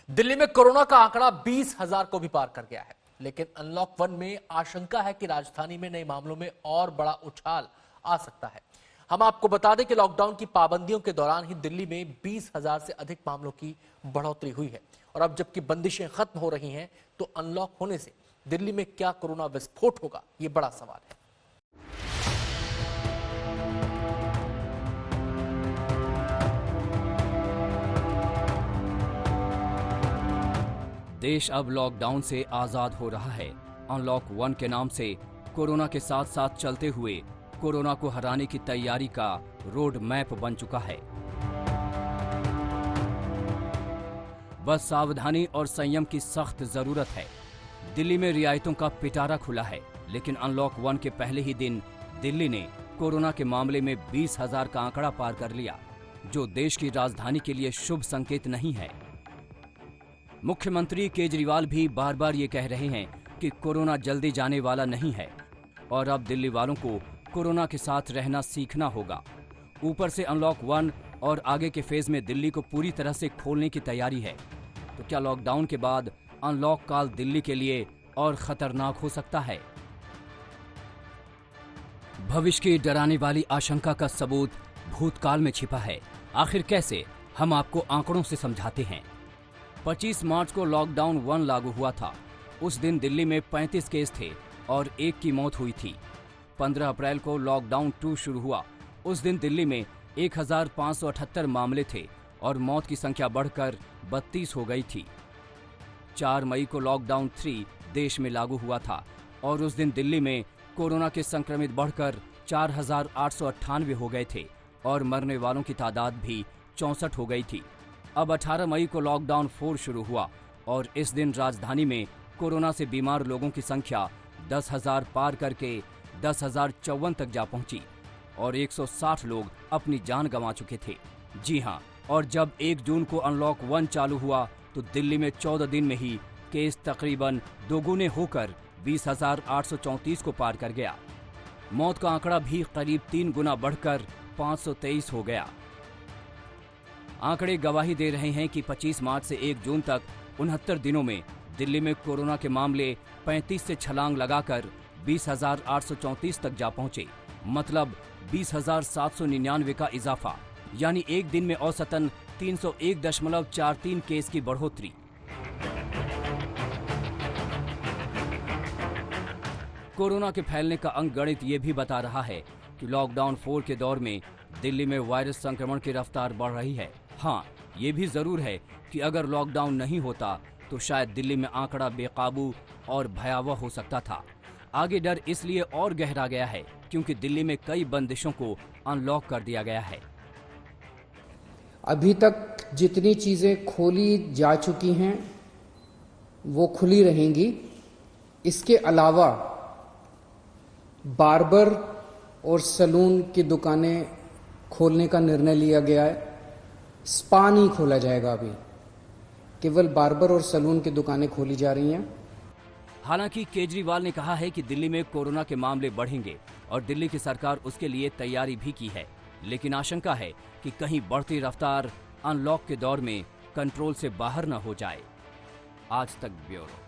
दिल्ली में कोरोना का आंकड़ा 20,000 को भी पार कर गया है, लेकिन अनलॉक 1 में आशंका है कि राजधानी में नए मामलों में और बड़ा उछाल आ सकता है। हम आपको बता दें कि लॉकडाउन की पाबंदियों के दौरान ही दिल्ली में 20,000 से अधिक मामलों की बढ़ोतरी हुई है और अब जबकि बंदिशें खत्म हो रही हैं, तो अनलॉक होने से दिल्ली में क्या कोरोना विस्फोट होगा, ये बड़ा सवाल है। देश अब लॉकडाउन से आजाद हो रहा है। अनलॉक 1 के नाम से कोरोना के साथ साथ चलते हुए कोरोना को हराने की तैयारी का रोड मैप बन चुका है। बस सावधानी और संयम की सख्त जरूरत है। दिल्ली में रियायतों का पिटारा खुला है, लेकिन अनलॉक 1 के पहले ही दिन दिल्ली ने कोरोना के मामले में 20,000 का आंकड़ा पार कर लिया, जो देश की राजधानी के लिए शुभ संकेत नहीं है। मुख्यमंत्री केजरीवाल भी बार बार ये कह रहे हैं कि कोरोना जल्दी जाने वाला नहीं है और अब दिल्ली वालों को कोरोना के साथ रहना सीखना होगा। ऊपर से अनलॉक 1 और आगे के फेज में दिल्ली को पूरी तरह से खोलने की तैयारी है। तो क्या लॉकडाउन के बाद अनलॉक काल दिल्ली के लिए और खतरनाक हो सकता है? भविष्य की डराने वाली आशंका का सबूत भूतकाल में छिपा है। आखिर कैसे? हम आपको आंकड़ों से समझाते हैं। 25 मार्च को लॉकडाउन 1 लागू हुआ था। उस दिन दिल्ली में 35 केस थे और 1 की मौत हुई थी। 15 अप्रैल को लॉकडाउन 2 शुरू हुआ। उस दिन दिल्ली में 1,578 मामले थे और मौत की संख्या बढ़कर 32 हो गई थी। 4 मई को लॉकडाउन 3 देश में लागू हुआ था और उस दिन दिल्ली में कोरोना के संक्रमित बढ़कर 4,898 हो गए थे और मरने वालों की तादाद भी 64 हो गई थी। अब 18 मई को लॉकडाउन 4 शुरू हुआ और इस दिन राजधानी में कोरोना से बीमार लोगों की संख्या 10,000 पार करके 10,054 तक जा पहुंची और 160 लोग अपनी जान गंवा चुके थे। जी हां, और जब 1 जून को अनलॉक 1 चालू हुआ तो दिल्ली में 14 दिन में ही केस तकरीबन दोगुने होकर 20,834 को पार कर गया। मौत का आंकड़ा भी करीब 3 गुना बढ़कर 523 हो गया। आंकड़े गवाही दे रहे हैं कि 25 मार्च से 1 जून तक 69 दिनों में दिल्ली में कोरोना के मामले 35 से छलांग लगाकर 20,834 तक जा पहुंचे। मतलब 20,799 का इजाफा, यानी एक दिन में औसतन 301.43 केस की बढ़ोतरी। कोरोना के फैलने का अंकगणित ये भी बता रहा है कि लॉकडाउन 4 के दौर में दिल्ली में वायरस संक्रमण की रफ्तार बढ़ रही है। हाँ, ये भी जरूर है कि अगर लॉकडाउन नहीं होता तो शायद दिल्ली में आंकड़ा बेकाबू और भयावह हो सकता था। आगे डर इसलिए और गहरा गया है क्योंकि दिल्ली में कई बंदिशों को अनलॉक कर दिया गया है। अभी तक जितनी चीज़ें खोली जा चुकी हैं वो खुली रहेंगी। इसके अलावा बार्बर और सैलून की दुकानें खोलने का निर्णय लिया गया है। स्पा नहीं खोला जाएगा, अभी केवल बार्बर और सैलून की दुकानें खोली जा रही हैं। हालांकि केजरीवाल ने कहा है कि दिल्ली में कोरोना के मामले बढ़ेंगे और दिल्ली की सरकार उसके लिए तैयारी भी की है, लेकिन आशंका है कि कहीं बढ़ती रफ्तार अनलॉक के दौर में कंट्रोल से बाहर न हो जाए। आज तक ब्यूरो।